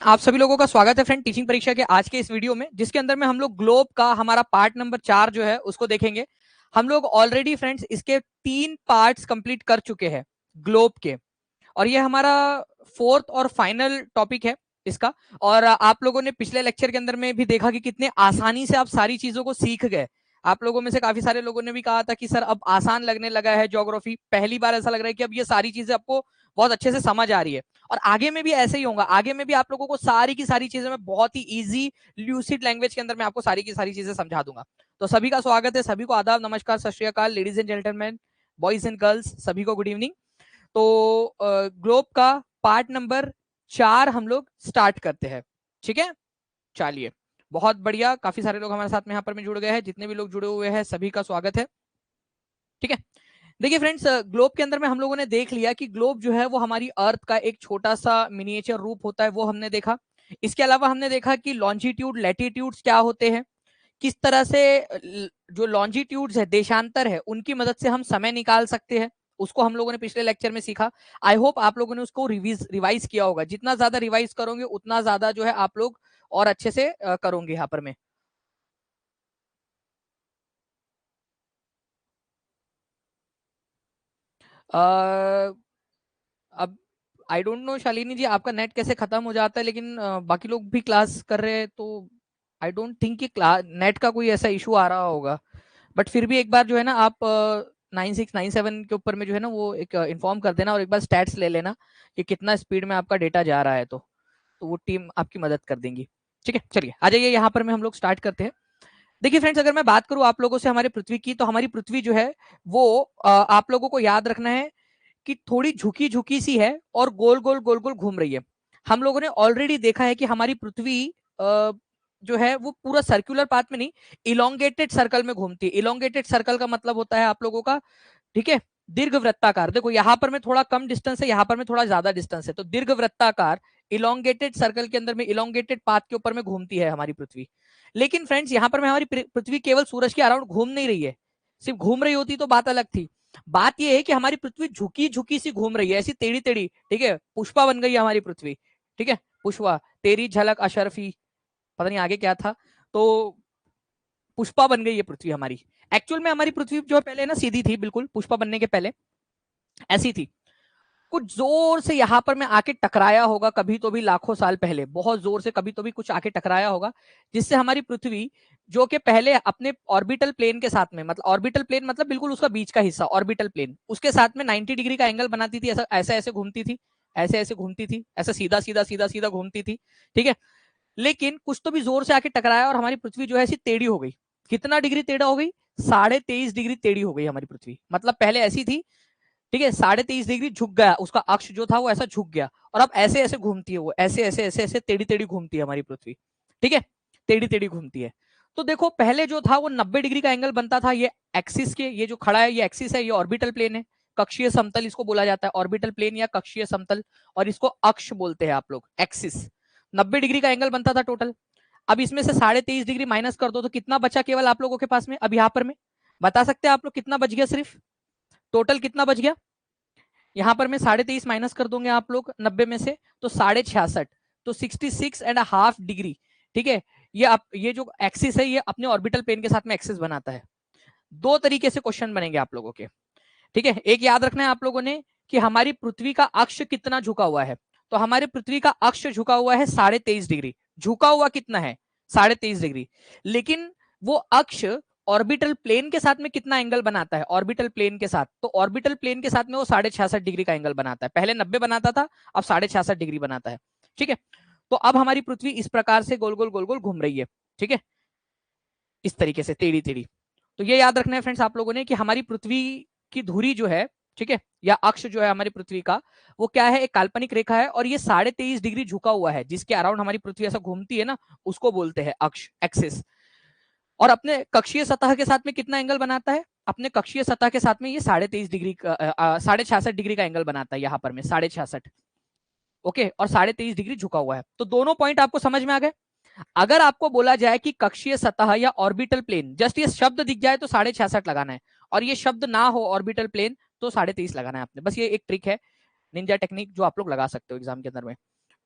आप सभी लोगों का स्वागत है फ्रेंड टीचिंग परीक्षा के आज के इस वीडियो में, जिसके अंदर में हम लोग ग्लोब का हमारा पार्ट नंबर 4 जो है उसको देखेंगे। हम लोग ऑलरेडी फ्रेंड्स इसके 3 पार्ट्स कंप्लीट कर चुके हैं ग्लोब के, और ये हमारा फोर्थ और फाइनल टॉपिक है इसका। और आप लोगों ने पिछले लेक्चर के अंदर में भी देखा कि कितने आसानी से आप सारी चीजों को सीख गए। आप लोगों में से काफी सारे लोगों ने भी कहा था कि सर अब आसान लगने लगा है ज्योग्राफी, पहली बार ऐसा लग रहा है कि अब ये सारी चीजें आपको बहुत अच्छे से समझ आ रही है। और आगे में भी ऐसे ही होगा, आगे में भी आप लोगों को सारी की सारी चीजें मैं बहुत ही इजी ल्यूसिड लैंग्वेज के अंदर मैं आपको सारी की सारी चीजें समझा दूंगा। तो सभी का स्वागत है, सभी को आदाब, नमस्कार, सत श्री अकाल, ladies and gentleman, boys and girls, सभी को गुड इवनिंग। तो ग्लोब का पार्ट नंबर 4 हम लोग स्टार्ट करते हैं। ठीक है, चलिए, बहुत बढ़िया, काफी सारे लोग हमारे साथ में यहाँ पर में जुड़ गए हैं। जितने भी लोग जुड़े हुए हैं सभी का स्वागत है। ठीक है, देखिए फ्रेंड्स, ग्लोब के अंदर में हम लोगों ने देख लिया कि ग्लोब जो है वो हमारी अर्थ का एक छोटा सा मिनिएचर रूप होता है, वो हमने देखा। इसके अलावा हमने देखा कि लॉन्जिट्यूड लैटिट्यूड्स क्या होते हैं, किस तरह से जो लॉन्जिट्यूड्स है, देशांतर है, उनकी मदद से हम समय निकाल सकते हैं, उसको हम लोगों ने पिछले लेक्चर में सीखा। आई होप आप लोगों ने उसको रिवाइज किया होगा। जितना ज्यादा रिवाइज करोगे उतना ज्यादा जो है आप लोग और अच्छे से करोगे यहाँ पर में। अ, अब आई डोंट नो शालिनी जी आपका नेट कैसे खत्म हो जाता है, लेकिन बाकी लोग भी क्लास कर रहे हैं तो आई डोंट थिंक कि क्लास नेट का कोई ऐसा इशू आ रहा होगा। बट फिर भी एक बार जो है ना आप 9697 के ऊपर में जो है ना वो एक इन्फॉर्म कर देना, और एक बार स्टैट्स ले लेना कि कितना स्पीड में आपका डेटा जा रहा है, तो वो टीम आपकी मदद कर देंगी। ठीक है, चलिए आ जाइए यहाँ पर में हम लोग स्टार्ट करते हैं। देखिए फ्रेंड्स, अगर मैं बात करूं आप लोगों से हमारी पृथ्वी की, तो हमारी पृथ्वी जो है वो आप लोगों को याद रखना है कि थोड़ी झुकी झुकी सी है और गोल गोल घूम रही है। हम लोगों ने ऑलरेडी देखा है कि हमारी पृथ्वी जो है वो पूरा सर्कुलर पाथ में नहीं, इलोंगेटेड सर्कल में घूमती है। इलोंगेटेड सर्कल का मतलब होता है आप लोगों का, ठीक है, दीर्घ वृत्ताकार। देखो यहाँ पर में थोड़ा कम डिस्टेंस है, यहाँ पर में थोड़ा ज्यादा डिस्टेंस है, तो दीर्घ वृत्ताकार इलोंगेटेड सर्कल के अंदर में, इलोंगेटेड पाथ के ऊपर में घूमती है हमारी पृथ्वी। लेकिन फ्रेंड्स यहाँ पर में हमारी पृथ्वी केवल सूरज के अराउंड घूम नहीं रही है। सिर्फ घूम रही होती तो बात अलग थी। बात यह है कि हमारी पृथ्वी झुकी झुकी सी घूम रही है, ऐसी टेढ़ी टेढ़ी। ठीक है, पुष्पा बन गई है हमारी पृथ्वी। ठीक है, पुष्पा, तेरी झलक अशरफी, पता नहीं आगे क्या था, तो पुष्पा बन गई है पृथ्वी हमारी। एक्चुअल में हमारी पृथ्वी जो पहले ना सीधी थी, बिल्कुल पुष्पा बनने के पहले ऐसी थी। कुछ जोर से यहाँ पर मैं आके टकराया होगा कभी तो भी, लाखों साल पहले बहुत जोर से कभी तो भी कुछ आके टकराया होगा, जिससे हमारी पृथ्वी जो कि पहले अपने ऑर्बिटल प्लेन के साथ में, मतलब ऑर्बिटल प्लेन मतलब बिल्कुल उसका बीच का हिस्सा, ऑर्बिटल प्लेन, उसके साथ में 90 डिग्री का एंगल बनाती थी। ऐसा ऐसे ऐसे घूमती थी, ऐसे ऐसे घूमती थी, ऐसा सीधा सीधा सीधा सीधा घूमती थी। ठीक है, लेकिन कुछ तो भी जोर से आके टकराया और हमारी पृथ्वी जो है ऐसी टेढ़ी हो गई। कितना डिग्री टेढ़ा हो गई? 23.5 डिग्री टेढ़ी हो गई हमारी पृथ्वी। मतलब पहले ऐसी थी, ठीक है, 23.5 डिग्री झुक गया, उसका अक्ष जो था वो ऐसा झुक गया, और अब ऐसे ऐसे घूमती है, वो ऐसे ऐसे ऐसे ऐसे टेढ़ी टेढ़ी घूमती है हमारी पृथ्वी। ठीक है, टेढ़ी टेढ़ी घूमती है। तो देखो पहले जो था वो 90 डिग्री का एंगल बनता था, ये एक्सिस के, ये जो खड़ा है ये एक्सिस है, ये ऑर्बिटल प्लेन है, कक्षीय समतल इसको बोला जाता है, ऑर्बिटल प्लेन या कक्षीय समतल, और इसको अक्ष बोलते हैं आप लोग, एक्सिस। 90 डिग्री का एंगल बनता था टोटल। अब इसमें से 23.5 डिग्री माइनस कर दो तो कितना बचा केवल आप लोगों के पास में? अब यहाँ पर में बता सकते हैं आप लोग कितना बच गया? सिर्फ टोटल कितना बच गया? यहाँ पर मैं 23.5 माइनस कर दूंगे आप लोग 90 में से, तो 66.5, तो 66.5 डिग्री। ठीक है, ये जो एक्सिस है ये अपने ऑर्बिटल प्लेन के साथ में एक्सिस बनाता है। दो तरीके से क्वेश्चन बनेंगे आप लोगों के। ठीक है, एक याद रखना है आप लोगों ने कि हमारी पृथ्वी का अक्ष कितना झुका हुआ है। तो हमारे पृथ्वी का अक्ष झुका हुआ है 23.5 डिग्री। झुका हुआ कितना है? 23.5 डिग्री। लेकिन वो अक्ष ऑर्बिटल प्लेन के साथ में कितना एंगल बनाता है? ऑर्बिटल प्लेन के साथ, तो ऑर्बिटल प्लेन के साथ में वो 66.5 डिग्री का एंगल बनाता है। पहले 90 बनाता था, अब 66.5 डिग्री बनाता है। ठीक है, तो अब हमारी पृथ्वी इस प्रकार से गोल गोल गोल गोल घूम रही है। ठीक है, इस तरीके से टेढ़ी टेढ़ी। तो ये याद रखना है फ्रेंड्स आप लोगों ने कि हमारी पृथ्वी की धुरी जो है, ठीक है, या अक्ष जो है हमारी पृथ्वी का, वो क्या है? एक काल्पनिक रेखा है, और ये 23.5 डिग्री झुका हुआ है, जिसके अराउंड हमारी पृथ्वी ऐसा घूमती है ना, उसको बोलते हैं अक्ष, एक्सिस। और अपने कक्षीय सतह के साथ में कितना एंगल बनाता है? अपने कक्षीय सतह के साथ में ये 23.5 डिग्री का 66.5 डिग्री का एंगल बनाता है यहाँ पर में 66। ओके, और 23.5 डिग्री झुका हुआ है। तो दोनों पॉइंट आपको समझ में आ गए। अगर आपको बोला जाए कि कक्षीय सतह या ऑर्बिटल प्लेन, जस्ट ये शब्द दिख जाए तो 66.5 लगाना है, और ये शब्द ना हो ऑर्बिटल प्लेन तो 23.5 लगाना है आपने। बस ये एक ट्रिक है, निंजा टेक्निक, जो आप लोग लगा सकते हो एग्जाम के अंदर में।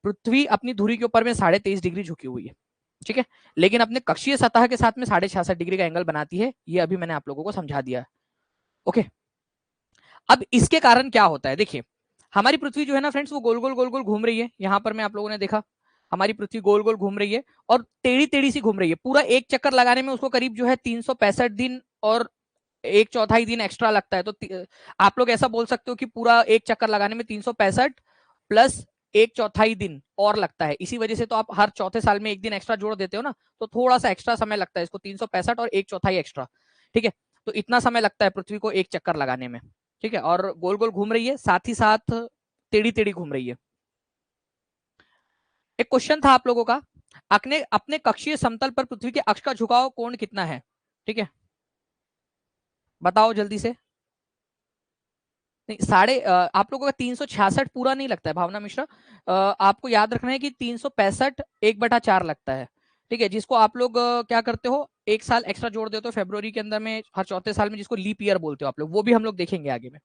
पृथ्वी अपनी धुरी के ऊपर में 23.5 डिग्री झुकी हुई है, ठीक है, लेकिन अपने कक्षीय सतह के साथ में 66.5 डिग्री का एंगल बनाती है। ये अभी मैंने आप लोगों को समझा दिया। ओके, अब इसके कारण क्या होता है, देखिए हमारी पृथ्वी जो है ना फ्रेंड्स, वो गोल गोल गोल गोल घूम रही है। यहाँ पर में आप लोगों ने देखा हमारी पृथ्वी गोल गोल घूम रही है और टेढ़ी टेढ़ी सी घूम रही है। पूरा एक चक्कर लगाने में उसको करीब जो है 365 दिन और 1/4 दिन एक्स्ट्रा लगता है। तो आप लोग ऐसा बोल सकते हो कि पूरा एक चक्कर लगाने में 365 प्लस 1/4 दिन और लगता है। इसी वजह से तो आप हर चौथे साल में एक दिन एक्स्ट्रा जोड़ देते हो ना, तो थोड़ा सा एक्स्ट्रा समय लगता है इसको, 365 और 1/4 एक्स्ट्रा, ठीक है। तो इतना समय लगता है पृथ्वी को एक चक्कर लगाने में, ठीक है। और गोल गोल घूम रही है, साथ ही साथ टेढ़ी टेढ़ी घूम रही है। एक क्वेश्चन था आप लोगों का, अपने अपने कक्षीय समतल पर पृथ्वी के अक्ष का झुकाव कोण कितना है, ठीक है, बताओ जल्दी से। नहीं, आप लोगों का 366 पूरा नहीं लगता है भावना मिश्रा। आपको याद रखना है कि 365 1/4 लगता है, ठीक है, जिसको आप लोग क्या करते हो, एक साल एक्स्ट्रा जोड़ देते हो फरवरी के अंदर में हर चौथे साल में, जिसको लीप ईयर बोलते हो आप लोग, वो भी हम लोग देखेंगे आगे में।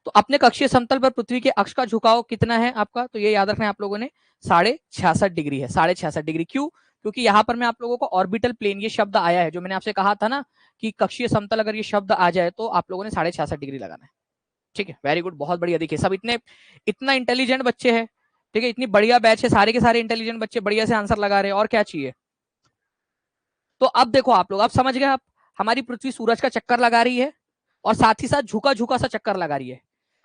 तो अपने कक्षीय समतल पर पृथ्वी के अक्ष का झुकाव कितना है आपका, तो ये याद रखना है आप लोगों ने, 66.5 डिग्री है। 66.5 डिग्री क्यों, क्योंकि यहाँ पर मैं आप लोगों को ऑर्बिटल प्लेन ये शब्द आया है, जो मैंने आपसे कहा था ना कि कक्षीय समतल अगर ये शब्द आ जाए तो आप लोगों ने 66.5 डिग्री लगाना है, ठीक है। वेरी गुड, बहुत बढ़िया। देखिए सब इतना इंटेलिजेंट बच्चे हैं, ठीक है, इतनी बढ़िया बैच है, सारे के सारे इंटेलिजेंट बच्चे बढ़िया से आंसर लगा रहे हैं, और क्या चाहिए। तो अब देखो आप लोग, अब समझ गए आप, हमारी पृथ्वी सूरज का चक्कर लगा रही है और साथ ही साथ झुका झुका सा चक्कर लगा रही है।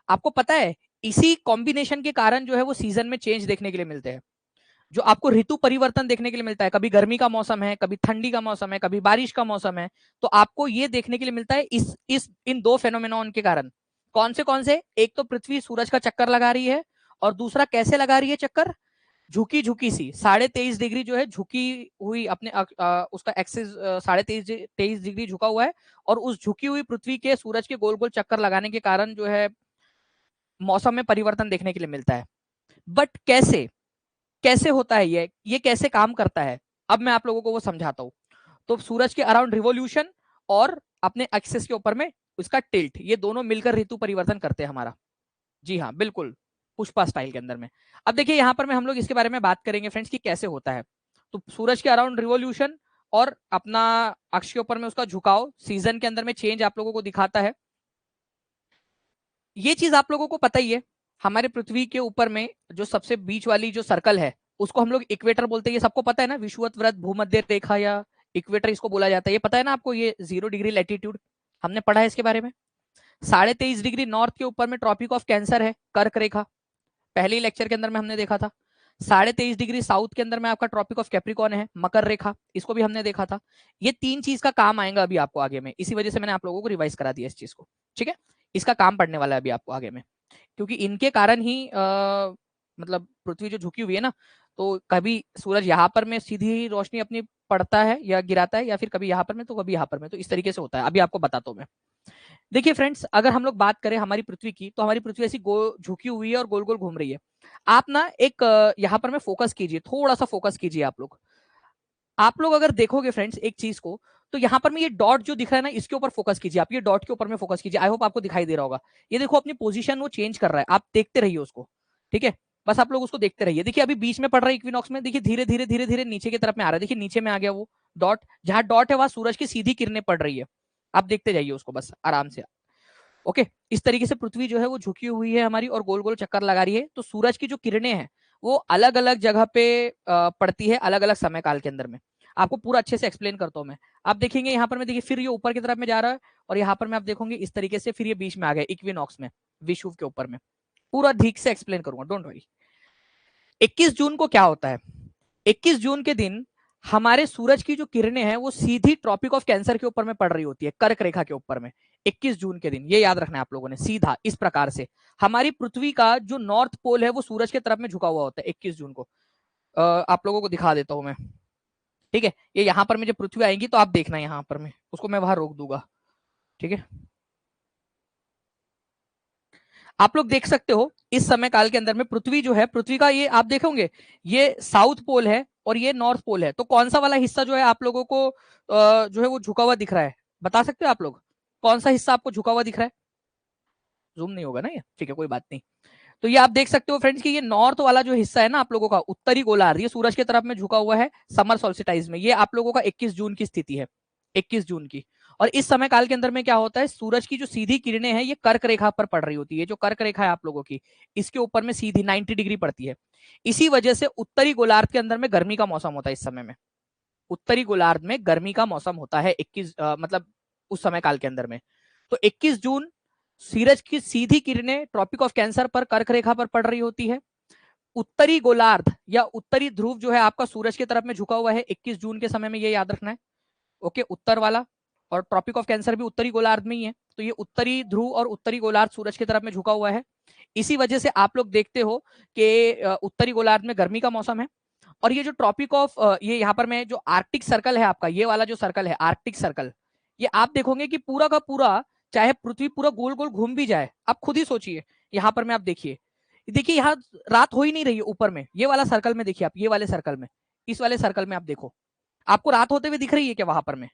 आपको पता है इसी कॉम्बिनेशन के कारण जो है वो सीजन में चेंज देखने के लिए मिलते हैं, जो आपको ऋतु परिवर्तन देखने के लिए मिलता है। कभी गर्मी का मौसम है, कभी ठंडी का मौसम है, कभी बारिश का मौसम है, तो आपको ये देखने के लिए मिलता है इस इन दो फेनोमेनॉन के कारण। कौन से, एक तो पृथ्वी सूरज का चक्कर लगा रही है, और दूसरा कैसे लगा रही है चक्कर, झुकी झुकी सी, 23.5 डिग्री जो है झुकी हुई, अपने उसका एक्सिस 23.5 डिग्री झुका हुआ है, और उस झुकी हुई पृथ्वी के सूरज के गोल गोल चक्कर लगाने के कारण जो है मौसम में परिवर्तन देखने के लिए मिलता है। बट कैसे कैसे होता है ये कैसे काम करता है, अब मैं आप लोगों को वो समझाता हूँ। तो सूरज के अराउंड रिवोल्यूशन और अपने एक्सिस के ऊपर में उसका टिल्ट, ये दोनों मिलकर ऋतु परिवर्तन करते हैं हमारा। जी हाँ बिल्कुल, पुष्पा स्टाइल के अंदर में। अब देखिए यहाँ पर में हम लोग इसके बारे में बात करेंगे फ्रेंड्स कि कैसे होता है। तो सूरज के अराउंड रिवोल्यूशन और अपना अक्ष के ऊपर में उसका झुकाव सीजन के अंदर में चेंज आप लोगों को दिखाता है। ये चीज आप लोगों को पता ही है, हमारे पृथ्वी के ऊपर में जो सबसे बीच वाली जो सर्कल है उसको हम लोग इक्वेटर बोलते हैं, ये सबको पता है ना, विषुवत वृत्त, भूमध्य रेखा या इक्वेटर इसको बोला जाता है, ये पता है ना आपको, ये 0 डिग्री लैटिट्यूड हमने पढ़ा है इसके बारे में। 23.5 डिग्री नॉर्थ के ऊपर में ट्रॉपिक ऑफ कैंसर है, कर्क रेखा, पहले ही लेक्चर के अंदर में हमने देखा था। 23.5 डिग्री साउथ के अंदर में आपका ट्रॉपिक ऑफ कैप्रिकॉन है, मकर रेखा, इसको भी हमने देखा था। ये तीन चीज का काम आएगा अभी आपको आगे में, इसी वजह से मैंने आप लोगों को रिवाइज करा दिया इस चीज को, ठीक है। इसका काम पड़ने वाला है अभी आपको आगे में, क्योंकि इनके कारण ही मतलब पृथ्वी जो झुकी हुई है ना, तो कभी सूरज यहाँ पर में सीधी रोशनी अपनी पड़ता है या गिराता है, या फिर कभी यहाँ पर में तो कभी यहाँ पर में, तो इस तरीके से होता है। अभी आपको बताता हूँ मैं। देखिए फ्रेंड्स, अगर हम लोग बात करें हमारी पृथ्वी की, तो हमारी पृथ्वी ऐसी झुकी हुई है और गोल गोल घूम रही है। आप ना एक यहाँ पर में फोकस कीजिए, थोड़ा सा फोकस कीजिए आप लोग अगर देखोगे फ्रेंड्स एक चीज को, तो यहाँ पर में ये डॉट जो दिख रहा है ना, इसके ऊपर फोकस कीजिए, आप ये डॉट के ऊपर में फोकस कीजिए। आई होप आपको दिखाई दे रहा होगा, ये देखो अपनी पोजीशन वो चेंज कर रहा है, आप देखते रहिए उसको, ठीक है। बस आप लोग उसको देखते रहिए। देखिए अभी बीच में पड़ रहा है इक्विनॉक्स में, देखिए धीरे धीरे धीरे धीरे नीचे की तरफ में आ रहा है, देखिए नीचे में आ गया वो डॉट, जहां डॉट है वहां सूरज की सीधी किरणें पड़ रही है, आप देखते जाइए उसको बस आराम से। ओके, इस तरीके से पृथ्वी जो है वो झुकी हुई है हमारी और गोल गोल चक्कर लगा रही है। तो सूरज की जो किरणें हैं वो अलग अलग जगह पे पड़ती है अलग अलग समय काल के अंदर में। आपको पूरा अच्छे से एक्सप्लेन करता हूँ मैं। आप देखेंगे यहाँ पर में, देखिए फिर ये ऊपर की तरफ में जा रहा है, और यहाँ पर में आप देखोगे इस तरीके से फिर ये बीच में आ गया इक्विनॉक्स में, विषुव के ऊपर में। पूरा ठीक से एक्सप्लेन करूंगा, डोंट वरी। 21 जून को क्या होता है, 21 जून के दिन हमारे सूरज की जो किरणें हैं वो सीधी ट्रॉपिक ऑफ कैंसर के ऊपर में पड़ रही होती है, कर्क रेखा के ऊपर में। 21 जून के दिन, ये याद रखना है आप लोगों ने, सीधा इस प्रकार से हमारी पृथ्वी का जो नॉर्थ पोल है वो सूरज की तरफ में झुका हुआ होता है 21 जून को। आप लोगों को दिखा देता हूं मैं, ठीक है। ये यहाँ पर में जब पृथ्वी आएगी तो आप देखना, यहाँ पर में उसको मैं वहां रोक दूंगा, ठीक है। आप लोग देख सकते हो इस समय काल के अंदर में पृथ्वी जो है, पृथ्वी का ये आप देखोगे, ये साउथ पोल है और ये नॉर्थ पोल है। तो कौन सा वाला हिस्सा जो है आप लोगों को जो है वो झुका हुआ दिख रहा है, बता सकते हो आप लोग, कौन सा हिस्सा आपको झुका हुआ दिख रहा है। जूम नहीं होगा ना ये, ठीक है, कोई बात नहीं। तो ये आप देख सकते हो फ्रेंड्स कि ये नॉर्थ वाला जो हिस्सा है ना आप लोगों का, उत्तरी गोलार्ध, ये सूरज की तरफ में झुका हुआ है समर सोल्स्टिटाइज में। ये आप लोगों का 21 जून की स्थिति है, 21 जून की। और इस समय काल के अंदर में क्या होता है, सूरज की जो सीधी किरणें हैं ये कर्क रेखा पर पड़ रही होती है। जो कर्क रेखा है आप लोगों की, इसके ऊपर में सीधी 90 डिग्री पड़ती है। इसी वजह से उत्तरी गोलार्ध के अंदर में गर्मी का मौसम होता है इस समय में। उत्तरी गोलार्ध में गर्मी का मौसम होता है 21 मतलब उस समय काल के अंदर में। तो 21 जून सूरज की सीधी किरणें ट्रॉपिक ऑफ कैंसर पर कर्क रेखा पर पड़ रही होती है। उत्तरी गोलार्ध या उत्तरी ध्रुव जो है आपका सूरज की तरफ में झुका हुआ है 21 जून के समय में, ये याद रखना है। ओके, उत्तर वाला। और ट्रॉपिक ऑफ कैंसर भी उत्तरी गोलार्ध में ही है। तो ये उत्तरी ध्रुव और उत्तरी गोलार्ध सूरज की तरफ में झुका हुआ है। इसी वजह से आप लोग देखते हो कि उत्तरी गोलार्ध में गर्मी का मौसम है। और ये जो ट्रॉपिक ऑफ ये यहाँ पर मैं जो आर्कटिक सर्कल है आपका, ये वाला जो सर्कल है आर्कटिक सर्कल, ये आप देखोगे कि पूरा का पूरा, चाहे पृथ्वी पूरा गोल गोल घूम भी जाए, आप खुद ही सोचिए। यहाँ पर मैं आप देखिए, देखिए यहाँ रात हो ही नहीं रही है ऊपर में। ये वाला सर्कल में देखिए आप, ये वाले सर्कल में, इस वाले सर्कल में आप देखो, आपको रात होते हुए दिख रही है क्या वहां पर में?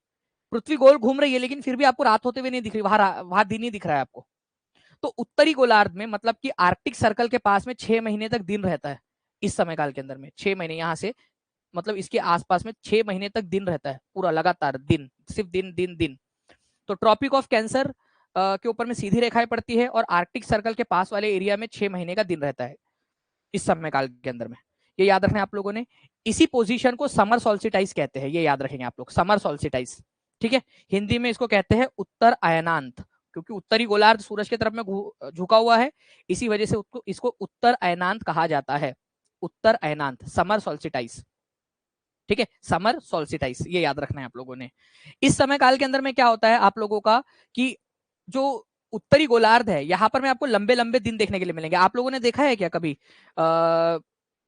पृथ्वी गोल घूम रही है लेकिन फिर भी आपको रात होते हुए नहीं दिख रही, वहां दिन ही दिख रहा है आपको। तो उत्तरी गोलार्ध में मतलब कि आर्कटिक सर्कल के पास में 6 महीने तक दिन रहता है इस समय काल के अंदर में। 6 महीने यहाँ से मतलब इसके आसपास में 6 महीने तक दिन रहता है, पूरा लगातार दिन, सिर्फ दिन दिन दिन। तो ट्रॉपिक ऑफ कैंसर के ऊपर में सीधी रेखाएं पड़ती है और आर्कटिक सर्कल के पास वाले एरिया में 6 महीने का दिन रहता है इस समय काल के अंदर में। ये याद रखना है आप लोगों ने। इसी पोजीशन को समर सोल्स्टिटाइज कहते हैं, ये याद रखेंगे आप लोग, समर सोल्स्टिटाइज। ठीक है, हिंदी में इसको कहते हैं उत्तर अयनांत, क्योंकि उत्तरी गोलार्ध सूरज की तरफ में झुका हुआ है, इसी वजह से इसको उत्तर अयनांत कहा जाता है। उत्तर अयनांत, समर सोल्स्टिटाइज। ठीक है, समर सोल्स्टिटाइज, ये याद रखना है आप लोगों ने। इस समय काल के अंदर में क्या होता है आप लोगों का कि जो उत्तरी गोलार्ध है यहाँ पर में आपको लंबे लंबे दिन देखने के लिए मिलेंगे। आप लोगों ने देखा है क्या कभी,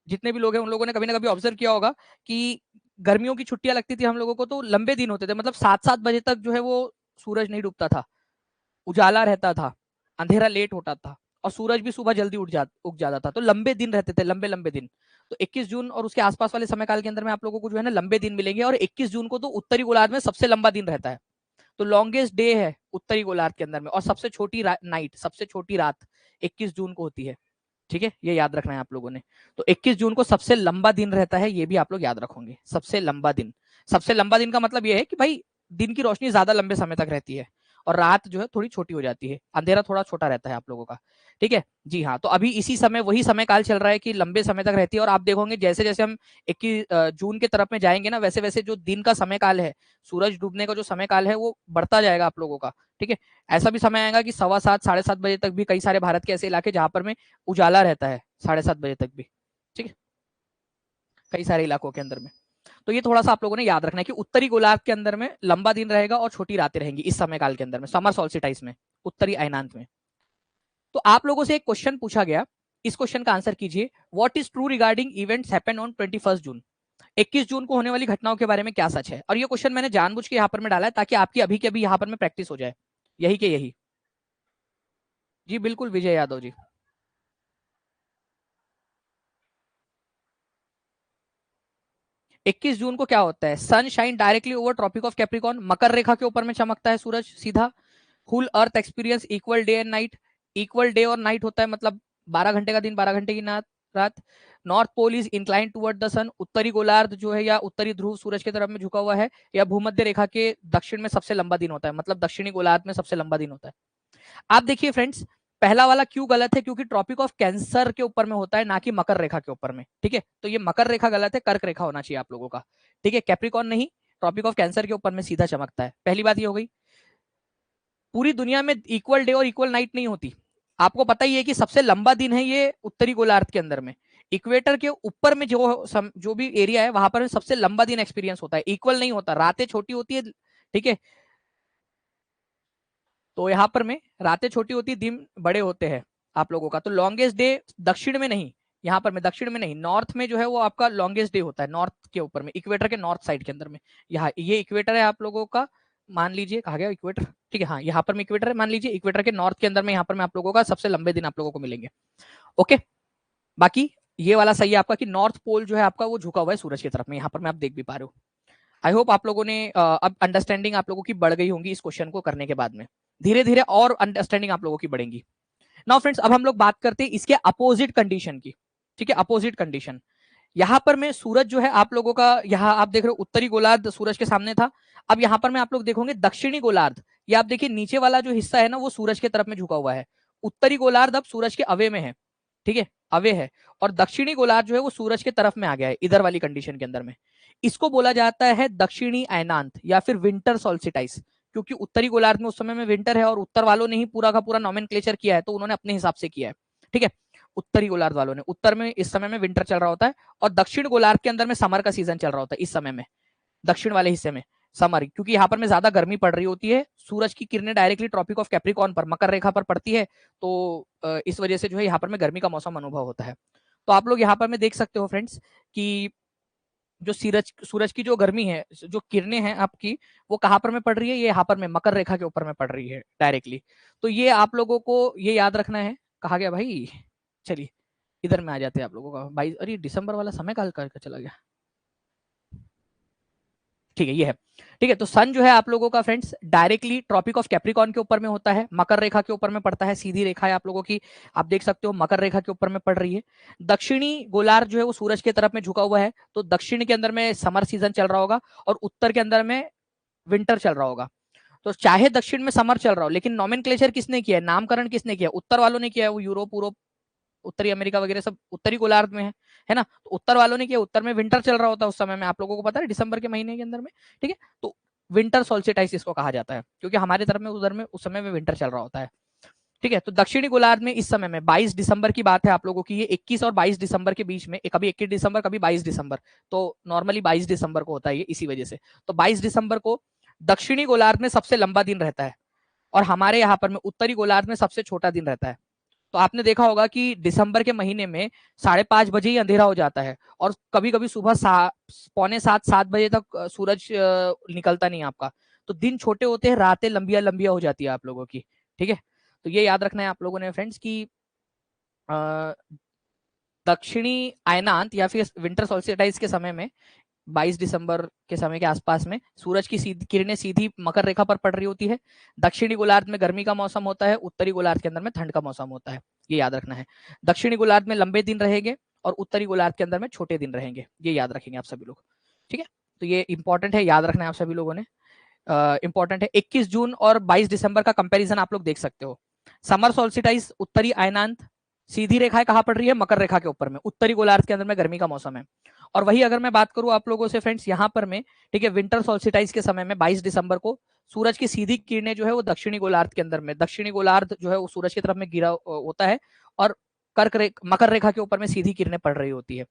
जितने भी लोग हैं उन लोगों ने कभी ना कभी ऑब्जर्व किया होगा कि गर्मियों की छुट्टियां लगती थी हम लोगों को तो लंबे दिन होते थे, मतलब 7-7 बजे तक जो है वो सूरज नहीं डूबता था, उजाला रहता था, अंधेरा लेट होता था और सूरज भी सुबह जल्दी उग जाता था। तो लंबे दिन रहते थे, लंबे लंबे दिन। तो 21 जून और उसके आसपास वाले समय काल के अंदर में आप लोगों को जो है ना लंबे दिन मिलेंगे। और 21 जून को तो उत्तरी गोलार्ध में सबसे लंबा दिन रहता है, तो लॉन्गेस्ट डे है उत्तरी गोलार्ध के अंदर में। और सबसे छोटी नाइट, सबसे छोटी रात 21 जून को होती है। ठीक है, ये याद रखना है आप लोगों ने। तो 21 जून को सबसे लंबा दिन रहता है, ये भी आप लोग याद रखोगे, सबसे लंबा दिन। सबसे लंबा दिन का मतलब ये है कि भाई दिन की रोशनी ज्यादा लंबे समय तक रहती है और रात जो है थोड़ी छोटी हो जाती है, अंधेरा थोड़ा छोटा रहता है आप लोगों का। ठीक है जी हाँ, तो अभी इसी समय वही समय काल चल रहा है कि लंबे समय तक रहती है। और आप देखोगे जैसे जैसे हम 21 जून की तरफ में जाएंगे ना, वैसे वैसे जो दिन का समय काल है, सूरज डूबने का जो समय काल है वो बढ़ता जाएगा आप लोगों का। ठीक है, ऐसा भी समय आएगा कि 7:15 7:30 बजे तक भी कई सारे भारत के ऐसे इलाके जहां पर में उजाला रहता है 7:30 बजे तक भी। ठीक है, कई सारे इलाकों के अंदर में। तो ये थोड़ा सा आप लोगों ने याद रखना है कि उत्तरी गोलार्ध के अंदर में लंबा दिन रहेगा और छोटी रातें रहेंगी इस समय काल के अंदर में, समर सोल्स्टिटाइज में, उत्तरी अयनांत में। तो आप लोगों से एक क्वेश्चन पूछा गया, इस क्वेश्चन का आंसर कीजिए। What is true regarding events happen on 21 जून? 21 जून को होने वाली घटनाओं के बारे में क्या सच है? और ये क्वेश्चन मैंने जानबूझ के यहाँ पर में डाला है ताकि आपकी अभी के अभी यहाँ पर में प्रैक्टिस हो जाए, यही के यही। जी बिल्कुल विजय यादव जी। 21 जून को क्या होता है? Sun shine directly over tropic of Capricorn, मकर रेखा के ऊपर में चमकता है सूरज सीधा। Full earth experience equal day and night, equal day और नाइट होता है, मतलब 12 घंटे का दिन 12 घंटे की रात। North pole is incline toward the sun, उत्तरी गोलार्ध जो है या उत्तरी ध्रुव सूरज की तरफ में झुका हुआ है, या भूमध्य रेखा के दक्षिण में सबसे लंबा दिन होता है, मतलब दक्षिणी गोलार्ध में सबसे लंबा दिन होता है। आप देखिए फ्रेंड्स, पहला वाला क्यों गलत है? क्योंकि ट्रॉपिक ऑफ कैंसर के ऊपर में होता है, ना कि मकर रेखा के ऊपर में। ठीक है, तो ये मकर रेखा गलत है, कर्क रेखा होना चाहिए आप लोगों का। ठीक है, कैप्रिकॉन नहीं, ट्रॉपिक ऑफ कैंसर के ऊपर में सीधा चमकता है। पहली बात ये हो गई। पूरी दुनिया में इक्वल डे और इक्वल नाइट नहीं होती। आपको पता ही है कि सबसे लंबा दिन है ये उत्तरी गोलार्ध के अंदर में। इक्वेटर के ऊपर में जो भी एरिया है वहां पर सबसे लंबा दिन एक्सपीरियंस होता है, इक्वल नहीं होता, रातें छोटी होती है। ठीक है, तो यहाँ पर में रातें छोटी होती है, दिन बड़े होते हैं आप लोगों का। तो लॉन्गेस्ट डे दक्षिण में नहीं, यहाँ पर में दक्षिण में नहीं, नॉर्थ में जो है वो आपका लॉन्गेस्ट डे होता है, नॉर्थ के ऊपर में, इक्वेटर के नॉर्थ साइड के अंदर में। यहाँ ये इक्वेटर है आप लोगों का, मान लीजिए, कहा गया इक्वेटर। ठीक है, हाँ यहाँ पर में इक्वेटर है, मान लीजिए इक्वेटर के नॉर्थ के अंदर में यहाँ पर में आप लोगों का सबसे लंबे दिन आप लोगों को मिलेंगे। ओके, बाकी ये वाला सही है आपका कि नॉर्थ पोल जो है आपका वो झुका हुआ है सूरज की तरफ में, यहाँ पर मैं आप देख भी पा रहे हो। आई होप आप लोगों ने अब अंडरस्टैंडिंग आप लोगों की बढ़ गई होंगी इस क्वेश्चन को करने के बाद में। धीरे धीरे और अंडरस्टैंडिंग आप लोगों की बढ़ेंगी। नाउ फ्रेंड्स, अब हम लोग बात करते हैं इसके अपोजिट कंडीशन की। ठीक है, अपोजिट कंडीशन। यहाँ पर मैं सूरज जो है आप लोगों का, यहाँ आप देख रहे हो उत्तरी गोलार्ध सूरज के सामने था। अब यहाँ पर मैं आप लोग देखोगे दक्षिणी गोलार्ध, ये आप देखिए नीचे वाला जो हिस्सा है ना वो सूरज की तरफ में झुका हुआ है। उत्तरी गोलार्ध अब सूरज के अवे में है, ठीक है, अवे है। और दक्षिणी गोलार्ध जो है वो सूरज के तरफ में आ गया है इधर वाली कंडीशन के अंदर में। इसको बोला जाता है दक्षिणी अयनांत या फिर विंटर सोल्सिटाइस, क्योंकि उत्तरी गोलार्ध में उस समय में विंटर है और उत्तर वालों ने ही पूरा का पूरा नॉमेनक्लेचर किया है, तो उन्होंने अपने हिसाब से किया है। ठीक है, उत्तरी गोलार्ध वालों ने, उत्तर में इस समय में विंटर चल रहा होता है और दक्षिण गोलार्ध के अंदर में समर का सीजन चल रहा होता है इस समय में, दक्षिण वाले हिस्से में समर, क्योंकि यहाँ पर में ज्यादा गर्मी पड़ रही होती है, सूरज की किरणें डायरेक्टली ट्रॉपिक ऑफ कैप्रिकॉर्न पर, मकर रेखा पर पड़ती है, तो इस वजह से जो है यहाँ पर में गर्मी का मौसम अनुभव होता है। तो आप लोग यहाँ पर में देख सकते हो फ्रेंड्स कि जो सूरज की जो गर्मी है, जो किरणें हैं आपकी, वो कहाँ पर में पड़ रही है, ये यहाँ पर में मकर रेखा के ऊपर में पड़ रही है डायरेक्टली। तो ये आप लोगों को ये याद रखना है। कहा गया भाई, चलिए इधर में आ जाते हैं आप लोगों का। 22, अरे दिसंबर वाला समय काल का चला गया। ठीक है, ये है। ठीक है, तो सन जो है आप लोगों का friends directly tropic of Capricorn के ऊपर में होता है, मकर रेखा के ऊपर में पड़ता है, सीधी रेखा है आप लोगों की, आप देख सकते हो मकर रेखा के ऊपर में पड़ रही है। दक्षिणी गोलार्ध जो है वो सूरज की तरफ में झुका हुआ है, तो दक्षिण के अंदर में समर सीजन चल रहा होगा और उत्तर के अंदर में विंटर चल रहा होगा। तो चाहे दक्षिण में समर चल रहा हो, लेकिन नॉमेनक्लेचर किसने किया है, नामकरण किसने किया, उत्तर वालों ने किया है। वो यूरोप उत्तरी अमेरिका वगैरह सब उत्तरी गोलार्ध में है ना, तो उत्तर वालों ने किया, उत्तर में विंटर चल रहा होता है उस समय में, आप लोगों को पता है दिसंबर के महीने के अंदर में। ठीक है, तो विंटर सोल्सिटाइस इसको कहा जाता है, क्योंकि हमारे तरफ में उधर में उस समय में विंटर चल रहा होता है। ठीक है, तो दक्षिणी गोलार्ध में इस समय में 22 दिसंबर की बात है आप लोगों की, ये 21 और 22 दिसंबर के बीच में, कभी 21 दिसंबर कभी 22 दिसंबर, तो नॉर्मली 22 दिसंबर को होता है ये इसी वजह से। तो 22 दिसंबर को दक्षिणी गोलार्ध में सबसे लंबा दिन रहता है और हमारे यहाँ पर में उत्तरी गोलार्ध में सबसे छोटा दिन रहता है। तो आपने देखा होगा कि दिसंबर के महीने में 5:30 बजे ही अंधेरा हो जाता है और कभी कभी सुबह 6:45-7 बजे तक सूरज निकलता नहीं आपका। तो दिन छोटे होते हैं, रातें लंबिया लंबिया हो जाती है आप लोगों की। ठीक है, तो ये याद रखना है आप लोगों ने फ्रेंड्स की दक्षिणी अयनांत या फिर विंटर सोल्स्टिस के समय में 22 दिसंबर के समय के आसपास में सूरज की किरणें सीधी मकर रेखा पर पड़ रही होती है। दक्षिणी गोलार्ध में गर्मी का मौसम होता है, उत्तरी गोलार्ध के अंदर में ठंड का मौसम होता है, ये याद रखना है। दक्षिणी गोलार्ध में लंबे दिन रहेंगे और उत्तरी गोलार्ध के अंदर में छोटे दिन रहेंगे, ये याद रखेंगे आप सभी लोग। ठीक है, तो ये इंपॉर्टेंट है, याद रखना है आप सभी लोगों ने। इंपॉर्टेंट है। 21 जून और 22 दिसंबर का कंपैरिजन आप लोग देख सकते हो। समर सोल्स्टिस उत्तरी अयनांत, सीधी रेखा कहाँ पड़ रही है, मकर रेखा के ऊपर में, उत्तरी गोलार्ध के अंदर में गर्मी का मौसम है। और वही अगर मैं बात करूं आप लोगों से फ्रेंड्स यहाँ पर में, ठीक है, विंटर सोल्स्टिस के समय में 22 दिसंबर को सूरज की सीधी किरणें जो है वो दक्षिणी गोलार्ध के अंदर में, दक्षिणी गोलार्ध जो है वो सूरज की तरफ में गिरा होता है और मकर रेखा के ऊपर में सीधी किरणें पड़ रही होती है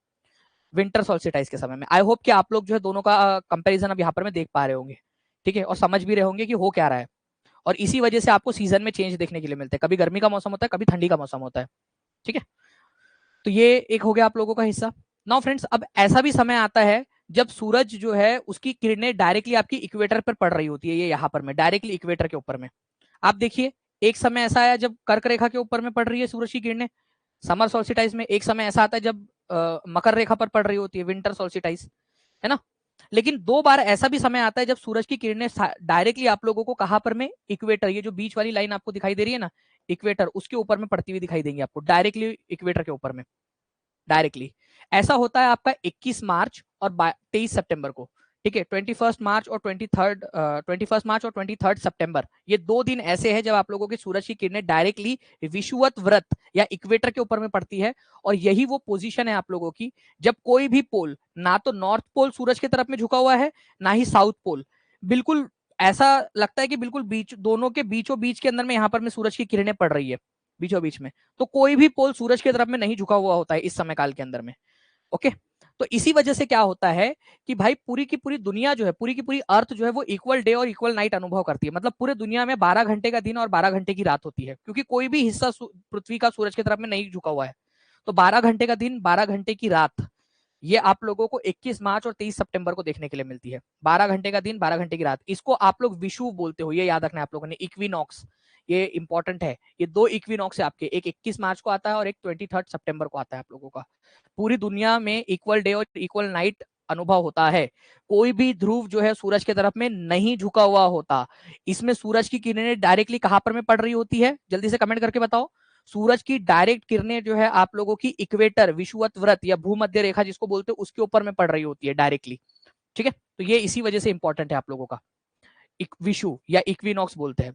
विंटर सोल्स्टिस के समय में। आई होप कि आप लोग जो है दोनों का कंपेरिजन अब यहाँ पर में देख पा रहे होंगे। ठीक है, और समझ भी रहे होंगे कि हो क्या रहा है। और इसी वजह से आपको सीजन में चेंज देखने के लिए मिलते हैं, कभी गर्मी का मौसम होता है, कभी ठंडी का मौसम होता है। ठीक है, तो ये एक हो गया आप लोगों का हिस्सा। नाउ फ्रेंड्स, अब ऐसा भी समय आता है जब सूरज जो है उसकी किरणें डायरेक्टली आपकी इक्वेटर पर पड़ रही होती है, ये यहाँ पर में डायरेक्टली इक्वेटर के ऊपर में। आप देखिए, एक समय ऐसा आया जब कर्क रेखा के ऊपर में पड़ रही है सूरज की किरणें समर सोल्स्टिस में, एक समय ऐसा आता है जब मकर रेखा पर पड़ रही होती है विंटर सोल्स्टिस, है ना। लेकिन 2 बार ऐसा भी समय आता है जब सूरज की किरणें डायरेक्टली आप लोगों को कहां पर में, इक्वेटर, ये जो बीच वाली लाइन आपको दिखाई दे रही है ना, इक्वेटर, उसके ऊपर में पड़ती हुई दिखाई देंगी आपको डायरेक्टली इक्वेटर के ऊपर में डायरेक्टली। ऐसा होता है आपका 21 मार्च और 23 सितंबर को। ठीक है, 21 मार्च और 23 सितंबर, ये 2 दिन ऐसे हैं जब आप लोगों की सूरज की किरणें डायरेक्टली विषुवत व्रत या इक्वेटर के ऊपर में पड़ती है। और यही वो पोजीशन है आप लोगों की जब कोई भी पोल, ना तो नॉर्थ पोल सूरज की तरफ में झुका हुआ है, ना ही साउथ पोल, बिल्कुल ऐसा लगता है कि बिल्कुल बीच, दोनों के बीचों बीच के अंदर में यहाँ पर में सूरज की किरणें पड़ रही है बीचों बीच में। तो कोई भी पोल सूरज की तरफ में नहीं झुका हुआ होता है इस समय काल के अंदर में। ओके, तो इसी वजह से क्या होता है कि भाई पूरी की पूरी दुनिया जो है, पूरी की पूरी अर्थ जो है वो इक्वल डे और इक्वल नाइट अनुभव करती है। मतलब पूरे दुनिया में 12 घंटे का दिन और 12 घंटे की रात होती है, क्योंकि कोई भी हिस्सा पृथ्वी का सूरज की तरफ में नहीं झुका हुआ है। तो 12 घंटे का दिन, 12 घंटे की रात, ये आप लोगों को 21 मार्च और 23 सितंबर को देखने के लिए मिलती है। 12 घंटे का दिन, 12 घंटे की रात, इसको आप लोग विषुव बोलते हो, ये याद रखना है आप लोगों ने। इक्विनॉक्स, ये इंपॉर्टेंट है। ये 2 इक्विनॉक्स है आपके, एक 21 मार्च को आता है और एक 23 सितंबर को आता है आप लोगों का। पूरी दुनिया में इक्वल डे और इक्वल नाइट अनुभव होता है। कोई भी ध्रुव जो है सूरज की तरफ में नहीं झुका हुआ होता। इसमें सूरज की किरणें डायरेक्टली कहां पर में पड़ रही होती है, जल्दी से कमेंट करके बताओ। सूरज की डायरेक्ट किरणें जो है आप लोगों की इक्वेटर, विषुवत व्रत या भूमध्य रेखा जिसको बोलते हैं उसके ऊपर में पड़ रही होती है डायरेक्टली। ठीक है, तो ये इसी वजह से इंपॉर्टेंट है आप लोगों का। विषु या इक्विनॉक्स बोलते हैं।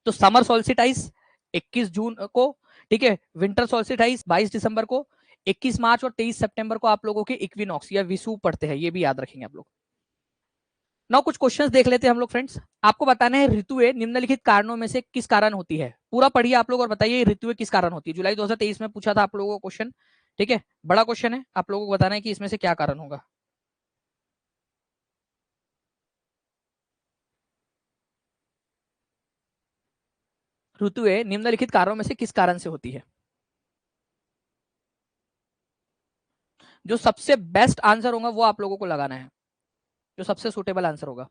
तो समर सोल्सिटाइस 21 जून को, ठीक है, विंटर सोल्सिटाइस 22 दिसंबर को, 21 मार्च और 23 सितंबर को आप लोगों के इक्विनॉक्स या विषु पड़ते हैं, ये भी याद रखेंगे आप लोग। नाउ कुछ क्वेश्चंस देख लेते हैं हम लोग फ्रेंड्स। आपको बताना है ऋतुएं निम्नलिखित कारणों में से किस कारण होती है। पूरा पढ़िए आप लोग और बताइए ऋतुएं किस कारण होती है। जुलाई 2023 में पूछा था आप लोगों को क्वेश्चन, ठीक है, बड़ा क्वेश्चन है, आप लोगों को बताना है कि इसमें से क्या कारण होगा। ऋतुएं निम्नलिखित कारणों में से किस कारण से होती है। जो सबसे बेस्ट आंसर होगा वो आप लोगों को लगाना है, जो सबसे सुटेबल आंसर होगा।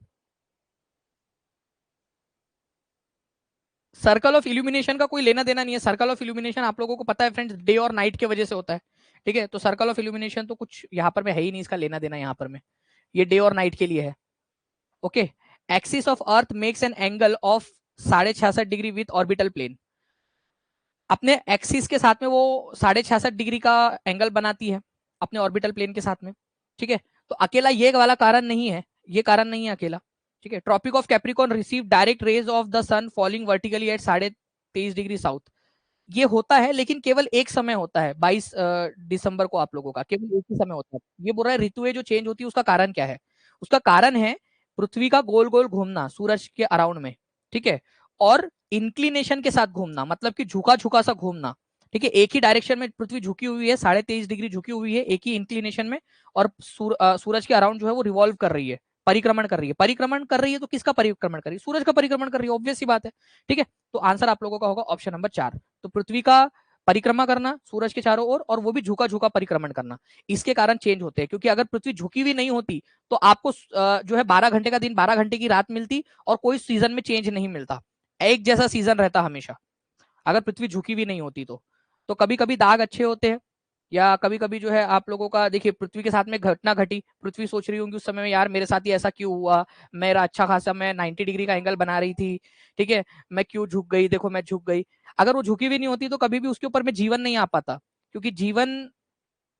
सर्कल ऑफ इल्यूमिनेशन का कोई लेना देना नहीं है। सर्कल ऑफ इल्यूमिनेशन आप लोगों को पता है फ्रेंड्स, डे और नाइट की वजह से होता है। ठीक है, तो सर्कल ऑफ इल्यूमिनेशन तो कुछ यहाँ पर में है ही नहीं, इसका लेना देना यहाँ पर में, ये डे और नाइट के लिए है। Okay, axis of earth makes an angle of 66.5 with orbital plane. अपने एक्सिस के साथ में वो 66.5 का एंगल बनाती है अपने ऑर्बिटल प्लेन के साथ में। ठीक है, तो अकेला ये वाला कारण नहीं है, ये कारण नहीं है अकेला। ठीक है, tropic of Capricorn receive direct rays of the sun falling vertically at 23.5 south. ये होता है लेकिन केवल एक समय होता है, 22 दिसंबर को आप लोगों का केवल एक ही समय होता है। ये बोल रहा है ऋतुएं जो चेंज होती है उसका कारण क्या है। उसका कारण है पृथ्वी का गोल गोल घूमना सूरज के अराउंड में। ठीक है, और इंक्लिनेशन के साथ घूमना, मतलब कि झुका झुका सा घूमना। ठीक है, एक ही डायरेक्शन में पृथ्वी झुकी हुई है, 23.5 डिग्री झुकी हुई है एक ही इंक्लिनेशन में, और सूरज के अराउंड जो है वो रिवॉल्व कर रही है, परिक्रमण कर रही है। परिक्रमण कर रही है तो किसका परिक्रमण कर रही है, सूरज का परिक्रमण कर रही है, ऑब्वियस सी बात है। ठीक है, तो आंसर आप लोगों का होगा ऑप्शन नंबर 4। तो पृथ्वी का परिक्रमा करना सूरज के चारों ओर, और वो भी झुका झुका परिक्रमण करना, इसके कारण चेंज होते हैं। क्योंकि अगर पृथ्वी झुकी हुई नहीं होती तो आपको जो है 12 घंटे का दिन 12 घंटे की रात मिलती, और कोई सीजन में चेंज नहीं मिलता, एक जैसा सीजन रहता हमेशा, अगर पृथ्वी झुकी हुई नहीं होती तो कभी कभी दाग अच्छे होते हैं, या कभी कभी जो है आप लोगों का देखिए पृथ्वी के साथ में घटना घटी, पृथ्वी सोच रही होंगी उस समय में यार मेरे साथ ही ऐसा क्यों हुआ, मेरा अच्छा खासा मैं 90 डिग्री का एंगल बना रही थी, ठीक है, मैं क्यों झुक गई, देखो मैं झुक गई। अगर वो झुकी हुई नहीं होती तो कभी भी उसके ऊपर में जीवन नहीं आ पाता, क्योंकि जीवन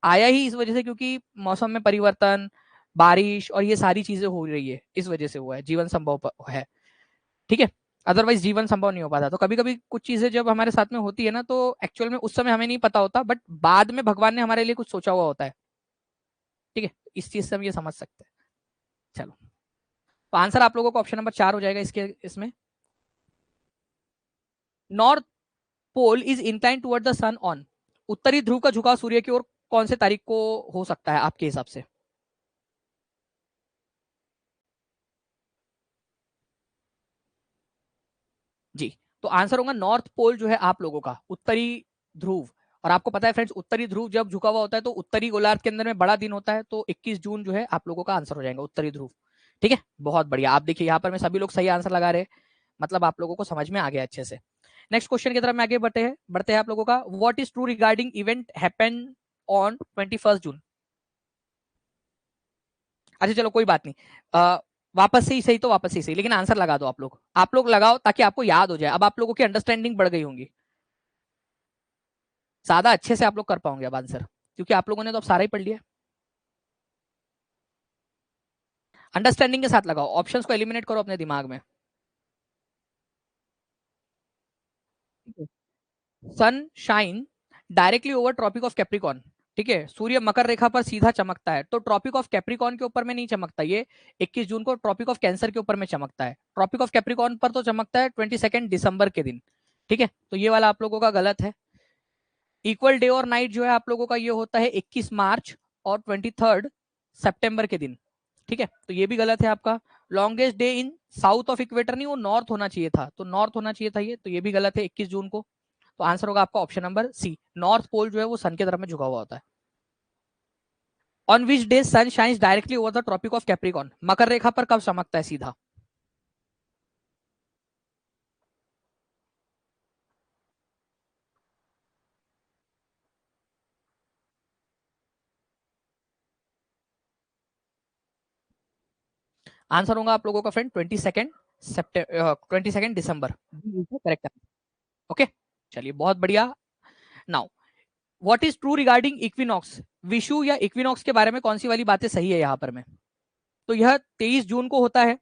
आया ही इस वजह से क्योंकि मौसम में परिवर्तन, बारिश और ये सारी चीजें हो रही है, इस वजह से हुआ है, जीवन संभव है। ठीक है, अदरवाइज जीवन संभव नहीं हो पाता। तो कभी कभी कुछ चीजें जब हमारे साथ में होती है ना, तो एक्चुअल में उस समय हमें नहीं पता होता, बट बाद में भगवान ने हमारे लिए कुछ सोचा हुआ होता है। ठीक है, इस चीज से हम ये समझ सकते हैं। चलो, तो आंसर आप लोगों को ऑप्शन नंबर 4 हो जाएगा इसके इसमें। North pole is incline toward the sun on, उत्तरी ध्रुव का झुकाव सूर्य की ओर कौन से तारीख को हो सकता है आपके हिसाब से। जी, तो आंसर होगा नॉर्थ पोल जो है आप लोगों का उत्तरी ध्रुव। और आपको पता है फ्रेंड्स, उत्तरी ध्रुव जब झुका हुआ होता है तो उत्तरी गोलार्ध के अंदर में बड़ा दिन होता है, तो 21 जून जो है आप लोगों का आंसर हो जाएगा उत्तरी ध्रुव। ठीक है, बहुत बढ़िया। आप देखिए यहाँ पर मैं सभी लोग सही आंसर लगा रहे हैं, मतलब आप लोगों को समझ में आ गया अच्छे से। नेक्स्ट क्वेश्चन की तरफ में आगे बढ़ते हैं आप लोगों का। What is true regarding event happen on 21 जून। अच्छा चलो कोई बात नहीं, वापस से ही सही तो वापस से ही सही, लेकिन आंसर लगा दो आप लोग लगाओ ताकि आपको याद हो जाए। अब आप लोगों की अंडरस्टैंडिंग बढ़ गई होंगी, ज्यादा अच्छे से आप लोग कर पाओगे अब आंसर, क्योंकि आप लोगों ने तो अब सारा ही पढ़ लिया। अंडरस्टैंडिंग के साथ लगाओ, ऑप्शंस को एलिमिनेट करो अपने दिमाग में। Sun shine directly over tropic of Capricorn. ठीक है, सूर्य मकर रेखा पर सीधा चमकता है, तो ट्रॉपिक ऑफ कैप्रिकॉन के ऊपर में नहीं चमकता, ये 21 जून को ट्रॉपिक ऑफ कैंसर के ऊपर में चमकता है। ट्रॉपिक ऑफ कैप्रिकॉन पर तो चमकता है 22 दिसंबर के दिन। ठीक है, तो ये वाला आप लोगों का गलत है। इक्वल डे और नाइट जो है आप लोगों का ये होता है 21 मार्च और 23 सितंबर के दिन। ठीक है, तो ये भी गलत है आपका। Longest day in south of equator, नहीं वो नॉर्थ होना चाहिए था, तो नॉर्थ होना चाहिए था ये, तो ये भी गलत है 21 जून को। तो आंसर होगा आपका option number C, north pole जो है वो सन की तरफ में झुका हुआ होता है। On which day sun shines directly over the tropic of Capricorn, मकर रेखा पर कब चमकता है सीधा। आंसर होगा आप लोगों का फ्रेंड 22 दिसंबर, करेक्ट। ओके, चलिए बहुत बढ़िया। Now what is true regarding equinox, Vishu या इक्विनॉक्स के बारे में कौन सी वाली बातें सही है यहाँ पर में? तो यह 23 जून को होता है,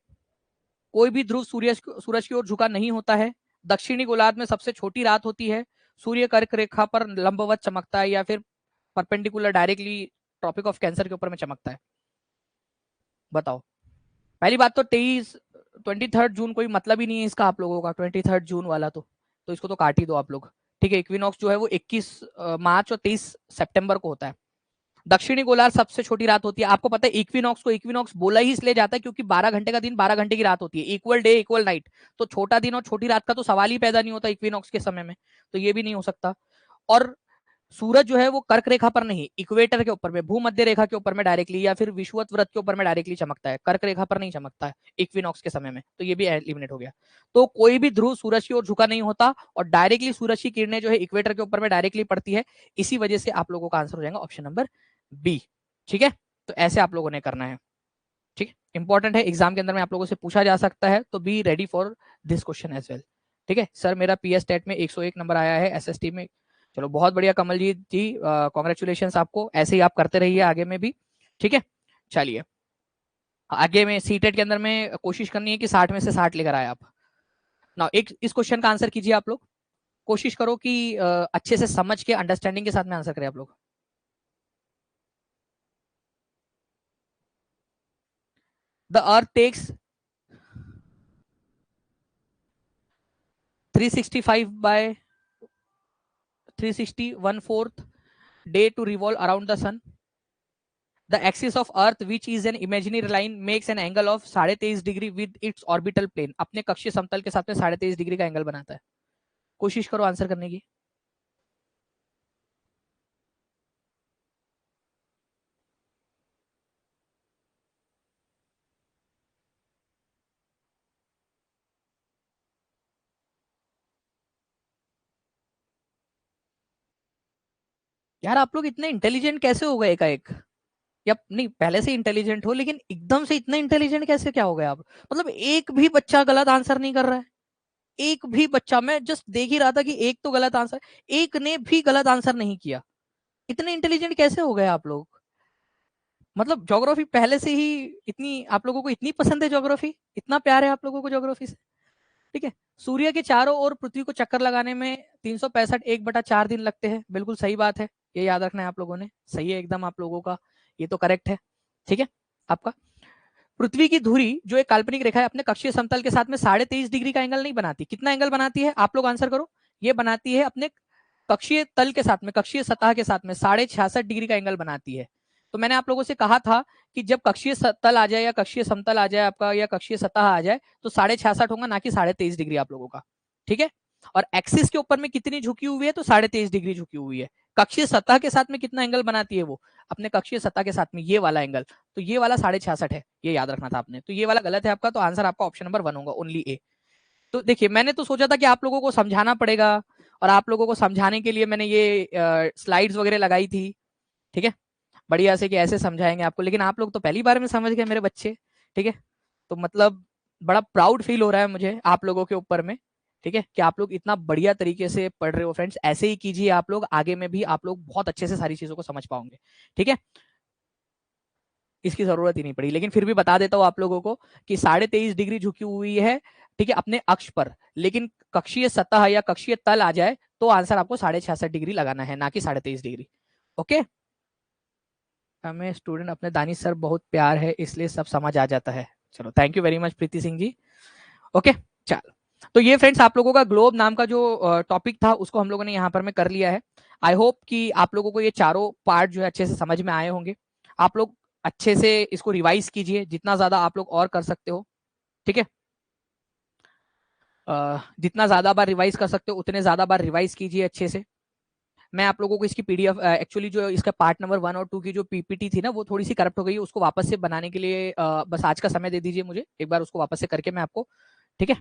कोई भी ध्रुव सूरज की ओर झुका नहीं होता है, दक्षिणी गोलार्ध में सबसे छोटी रात होती है, सूर्य कर्क रेखा पर लंबवत चमकता है या फिर perpendicular directly tropic of Cancer के ऊपर में चमकता है? बताओ। पहली बात तो 23 जून कोई मतलब ही नहीं है इसका आप लोगों का, 23 जून वाला तो इसको तो काट ही दो आप लोग। ठीक है, इक्विनॉक्स जो है वो 21 मार्च और 23 सितंबर को होता है। दक्षिणी गोलार्ध सबसे छोटी रात होती है। आपको पता है इक्विनॉक्स को इक्विनॉक्स बोला ही इसलिए जाता है क्योंकि 12 घंटे का दिन 12 घंटे की रात होती है, इक्वल डे इक्वल नाइट। तो छोटा दिन और छोटी रात का तो सवाल ही पैदा नहीं होता इक्विनॉक्स के समय में, तो ये भी नहीं हो सकता। और सूरज जो है वो कर्क रेखा पर नहीं, इक्वेटर के ऊपर में, भूमध्य रेखा के ऊपर में डायरेक्टली या फिर विषुवत व्रत के ऊपर में डायरेक्टली चमकता है, कर्क रेखा पर नहीं चमकता है इक्विनॉक्स के समय में, तो ये भी एलिमिनेट हो गया। तो कोई भी ध्रुव सूरज की ओर झुका नहीं होता और डायरेक्टली सूरज की किरणें जो है इक्वेटर के ऊपर में डायरेक्टली पड़ती है, इसी वजह से आप लोगों का आंसर हो जाएगा ऑप्शन नंबर बी। ठीक है, तो ऐसे आप लोगों ने करना है। ठीक है, इंपॉर्टेंट है, एग्जाम के अंदर में आप लोगों से पूछा जा सकता है, तो be ready for this question as well. ठीक है सर, मेरा पीएस टेट में 101 नंबर आया है, एसएसटी में। चलो बहुत बढ़िया कमलजीत जी, कॉन्ग्रेचुलेशन आपको, ऐसे ही आप करते रहिए आगे में भी। ठीक है, चलिए आगे में सीटेट के अंदर में कोशिश करनी है कि 60 में से 60 लेकर आए आप ना। एक इस क्वेश्चन का आंसर कीजिए आप लोग, कोशिश करो कि अच्छे से समझ के अंडरस्टैंडिंग के साथ में आंसर करें आप लोग। The earth takes 365 by 360 1/4 day to revolve around the sun. The axis of earth, which is an imaginary line, makes an angle of 23.5 degree with its orbital plane. अपने कक्षीय समतल के साथ में 23.5 डिग्री का एंगल बनाता है। कोशिश करो आंसर करने की। यार आप लोग इतने इंटेलिजेंट कैसे हो गए एकाएक? या नहीं पहले से इंटेलिजेंट हो, लेकिन एकदम से इतने इंटेलिजेंट कैसे क्या हो गए आप? मतलब एक भी बच्चा गलत आंसर नहीं कर रहा है, एक भी बच्चा, मैं जस्ट देख ही रहा था कि एक तो गलत आंसर, एक ने भी गलत आंसर नहीं किया। इतने इंटेलिजेंट कैसे हो गए आप लोग? मतलब ज्योग्राफी पहले से ही इतनी आप लोगों को इतनी पसंद है, ज्योग्राफी इतना प्यार है आप लोगों को ज्योग्राफी से? ठीक है, सूर्य के चारों ओर पृथ्वी को चक्कर लगाने में 365 1/4 दिन लगते हैं, बिल्कुल सही बात है, ये याद रखना है आप लोगों ने, सही है एकदम आप लोगों का, ये तो करेक्ट है। ठीक है आपका। पृथ्वी की धुरी जो एक काल्पनिक रेखा है अपने कक्षीय समतल के साथ में 23.5 डिग्री का एंगल नहीं बनाती, कितना एंगल बनाती है आप लोग आंसर करो। ये बनाती है अपने कक्षीय तल के साथ में, कक्षीय सतह के साथ में 66.5 डिग्री का एंगल बनाती है। तो मैंने आप लोगों से कहा था कि जब कक्षीय तल आ जाए या कक्षीय समतल आ जाए आपका या कक्षीय सतह आ जाए तो 66.5 होगा, ना कि 23.5 डिग्री आप लोगों का। ठीक है, और एक्सिस के ऊपर में कितनी झुकी हुई है, तो 23.5 डिग्री झुकी हुई है। कक्षीय सतह के साथ में कितना एंगल बनाती है वो, अपने कक्षीय सतह के साथ में ये वाला एंगल, तो ये वाला 66.5 है, ये याद रखना था आपने। तो ये वाला गलत है आपका, तो आंसर आपका ऑप्शन नंबर 1 होगा, ओनली ए। तो देखिए मैंने तो सोचा था कि आप लोगों को समझाना पड़ेगा, और आप लोगों को समझाने के लिए मैंने ये स्लाइड्स वगैरह लगाई थी। ठीक है, बढ़िया से कि ऐसे समझाएंगे आपको, लेकिन आप लोग तो पहली बार में समझ गए मेरे बच्चे। ठीक है, तो मतलब बड़ा प्राउड फील हो रहा है मुझे आप लोगों के ऊपर में। ठीक है, कि आप लोग इतना बढ़िया तरीके से पढ़ रहे हो फ्रेंड्स, ऐसे ही कीजिए आप लोग, आगे में भी आप लोग बहुत अच्छे से सारी चीजों को समझ पाओगे। ठीक है, इसकी जरूरत ही नहीं पड़ी, लेकिन फिर भी बता देता हूँ आप लोगों को कि 23.5 डिग्री झुकी हुई है, ठीक है, अपने अक्ष पर, लेकिन कक्षीय सतह या कक्षीय तल आ जाए तो आंसर आपको 66.5 डिग्री लगाना है, ना कि 23.5 डिग्री। ओके, हमें स्टूडेंट अपने दानिश सर बहुत प्यार है इसलिए सब समझ आ जाता है। चलो thank you very much Preeti Singh ji. Okay, चलो तो ये फ्रेंड्स आप लोगों का ग्लोब नाम का जो टॉपिक था उसको हम लोगों ने यहाँ पर में कर लिया है। आई होप कि आप लोगों को ये चारों पार्ट जो है अच्छे से समझ में आए होंगे। आप लोग अच्छे से इसको रिवाइज कीजिए जितना ज्यादा आप लोग और कर सकते हो। ठीक है, जितना ज्यादा बार रिवाइज कर सकते हो उतने ज्यादा बार रिवाइज कीजिए अच्छे से। मैं आप लोगों को इसकी पीडीएफ, एक्चुअली जो इसका पार्ट नंबर 1 और 2 की जो पीपीटी थी ना वो थोड़ी सी करप्ट हो गई है, उसको वापस से बनाने के लिए बस आज का समय दे दीजिए मुझे, एक बार उसको वापस से करके मैं आपको, ठीक है,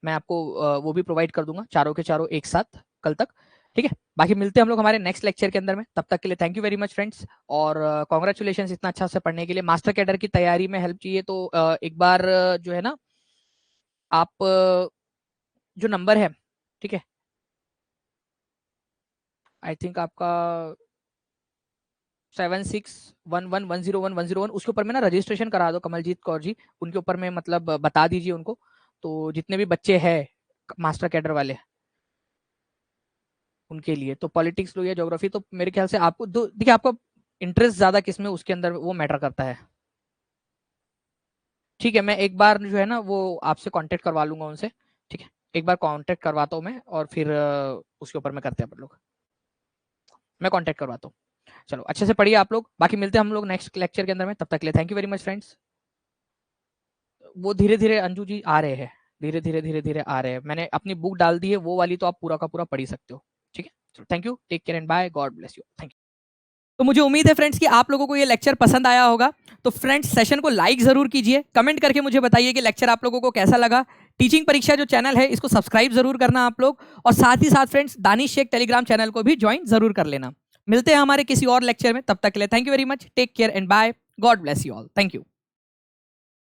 मैं आपको वो भी प्रोवाइड कर दूंगा चारों के चारों एक साथ कल तक। ठीक है, बाकी मिलते हैं हम लोग हमारे नेक्स्ट लेक्चर के अंदर में, तब तक के लिए thank you very much friends, और कॉन्ग्रेचुलेशन इतना अच्छा से पढ़ने के लिए। मास्टर कैडर की तैयारी में हेल्प चाहिए तो एक बार जो है ना आप जो नंबर है, ठीक है, आई थिंक आपका 7611101101 उसके ऊपर में ना रजिस्ट्रेशन करा दो कमलजीत कौर जी, उनके ऊपर में मतलब बता दीजिए उनको, तो जितने भी बच्चे हैं मास्टर कैडर वाले उनके लिए, तो पॉलिटिक्स लो या ज्योग्राफी, तो मेरे ख्याल से आपको देखिए आपका इंटरेस्ट ज्यादा किसमें उसके अंदर वो मैटर करता है। ठीक है, मैं एक बार जो है ना वो आपसे कांटेक्ट करवा लूंगा उनसे, ठीक है, एक बार कांटेक्ट करवाता हूँ मैं, और फिर उसके ऊपर में करते हैं अपन लोग, मैं कांटेक्ट करवाता हूँ। चलो अच्छे से पढ़िए आप लोग, बाकी मिलते हैं हम लोग नेक्स्ट लेक्चर के अंदर में, तब तक के लिए thank you very much friends. वो धीरे धीरे अंजू जी आ रहे हैं, धीरे धीरे आ रहे हैं, मैंने अपनी बुक डाल दी है वो वाली, तो आप पूरा का पूरा पढ़ ही सकते हो। ठीक है, thank you, take care and bye, God bless you, thank you. तो मुझे उम्मीद है फ्रेंड्स कि आप लोगों को ये लेक्चर पसंद आया होगा। तो फ्रेंड्स सेशन को लाइक जरूर कीजिए, कमेंट करके मुझे बताइए कि लेक्चर आप लोगों को कैसा लगा। टीचिंग परीक्षा जो चैनल है इसको सब्सक्राइब जरूर करना आप लोग, और साथ ही साथ friends Danish Sheikh Telegram channel को भी ज्वाइन जरूर कर लेना। मिलते हैं हमारे किसी और लेक्चर में, तब तक के लिए thank you very much, take care and bye, God bless you all, thank you.